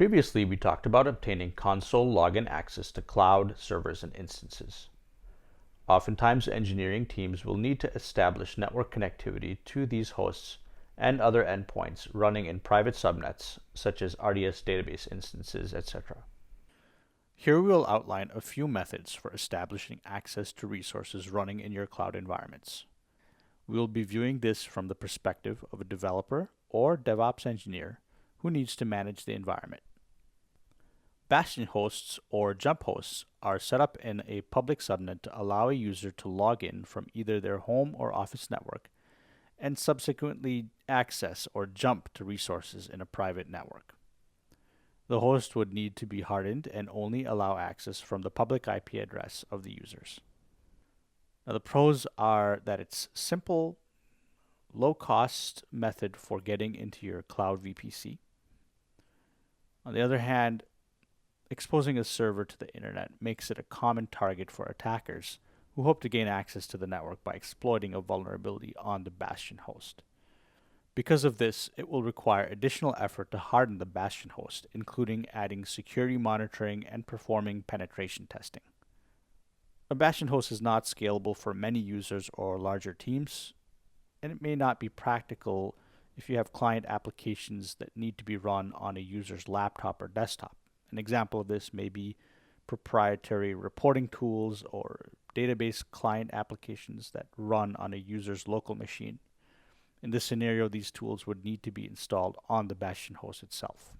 Previously, we talked about obtaining console login access to cloud servers and instances. Oftentimes, engineering teams will need to establish network connectivity to these hosts and other endpoints running in private subnets, such as RDS database instances, etc. Here we will outline a few methods for establishing access to resources running in your cloud environments. We will be viewing this from the perspective of a developer or DevOps engineer who needs to manage the environment. Bastion hosts or jump hosts are set up in a public subnet to allow a user to log in from either their home or office network and subsequently access or jump to resources in a private network. The host would need to be hardened and only allow access from the public IP address of the users. Now, the pros are that it's simple, low-cost method for getting into your cloud VPC. On the other hand, exposing a server to the internet makes it a common target for attackers who hope to gain access to the network by exploiting a vulnerability on the Bastion host. Because of this, it will require additional effort to harden the Bastion host, including adding security monitoring and performing penetration testing. A Bastion host is not scalable for many users or larger teams, and it may not be practical if you have client applications that need to be run on a user's laptop or desktop. An example of this may be proprietary reporting tools or database client applications that run on a user's local machine. In this scenario, these tools would need to be installed on the Bastion host itself.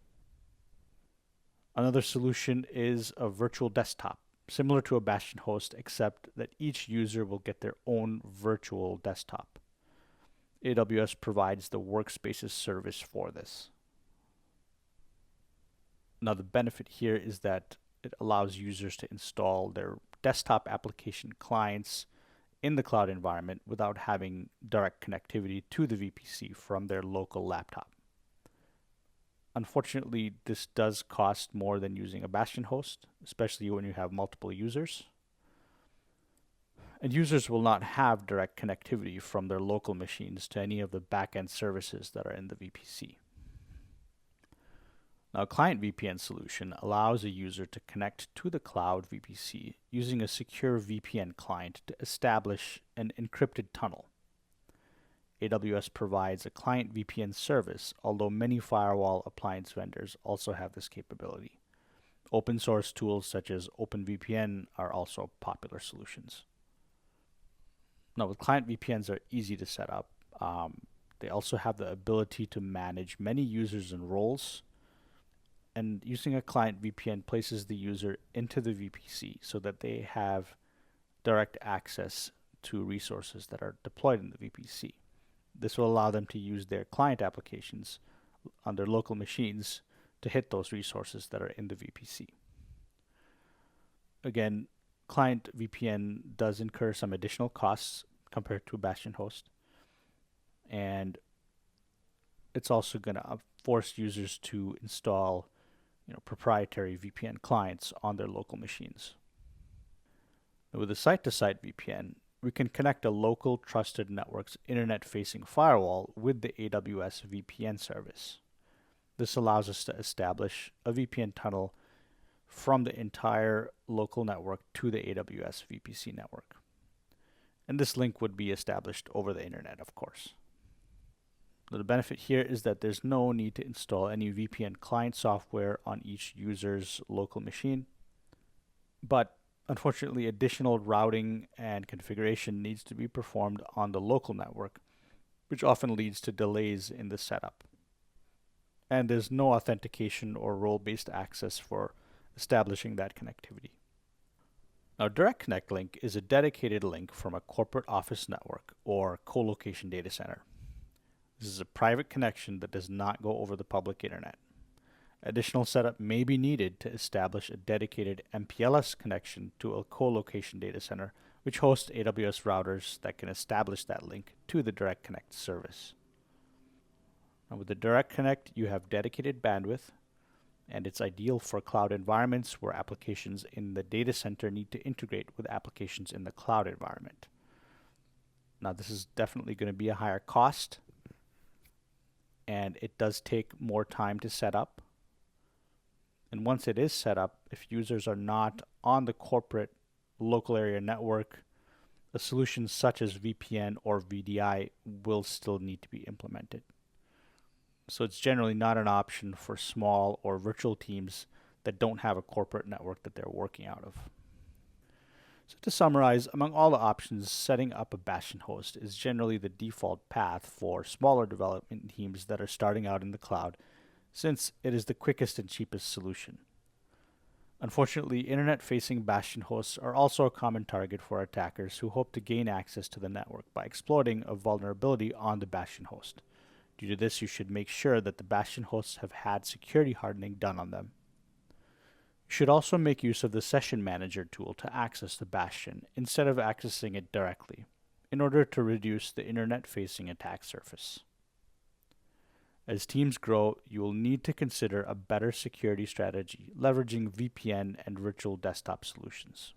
Another solution is a virtual desktop, similar to a Bastion host, except that each user will get their own virtual desktop. AWS provides the workspaces service for this. Now, the benefit here is that it allows users to install their desktop application clients in the cloud environment without having direct connectivity to the VPC from their local laptop. Unfortunately, this does cost more than using a Bastion host, especially when you have multiple users. And users will not have direct connectivity from their local machines to any of the backend services that are in the VPC. Now, a client VPN solution allows a user to connect to the cloud VPC using a secure VPN client to establish an encrypted tunnel. AWS provides a client VPN service, although many firewall appliance vendors also have this capability. Open source tools such as OpenVPN are also popular solutions. Now, with client VPNs are easy to set up. They also have the ability to manage many users and roles. And using a client VPN places the user into the VPC so that they have direct access to resources that are deployed in the VPC. This will allow them to use their client applications on their local machines to hit those resources that are in the VPC. Again, client VPN does incur some additional costs compared to a Bastion host. And it's also going to force users to install proprietary VPN clients on their local machines. With a site-to-site VPN, we can connect a local trusted network's internet-facing firewall with the AWS VPN service. This allows us to establish a VPN tunnel from the entire local network to the AWS VPC network. And this link would be established over the internet, of course. The benefit here is that there's no need to install any VPN client software on each user's local machine. But unfortunately, additional routing and configuration needs to be performed on the local network, which often leads to delays in the setup. And there's no authentication or role-based access for establishing that connectivity. Now, Direct Connect link is a dedicated link from a corporate office network or co-location data center. This is a private connection that does not go over the public internet. Additional setup may be needed to establish a dedicated MPLS connection to a co-location data center, which hosts AWS routers that can establish that link to the Direct Connect service. Now, with the Direct Connect, you have dedicated bandwidth, and it's ideal for cloud environments where applications in the data center need to integrate with applications in the cloud environment. Now, this is definitely going to be a higher cost, and it does take more time to set up. And once it is set up, if users are not on the corporate local area network, a solution such as VPN or VDI will still need to be implemented. So it's generally not an option for small or virtual teams that don't have a corporate network that they're working out of. So to summarize, among all the options, setting up a Bastion host is generally the default path for smaller development teams that are starting out in the cloud, since it is the quickest and cheapest solution. Unfortunately, internet-facing Bastion hosts are also a common target for attackers who hope to gain access to the network by exploiting a vulnerability on the Bastion host. Due to this, you should make sure that the Bastion hosts have had security hardening done on them. You should also make use of the Session Manager tool to access the Bastion instead of accessing it directly, in order to reduce the internet-facing attack surface. As teams grow, you will need to consider a better security strategy, leveraging VPN and virtual desktop solutions.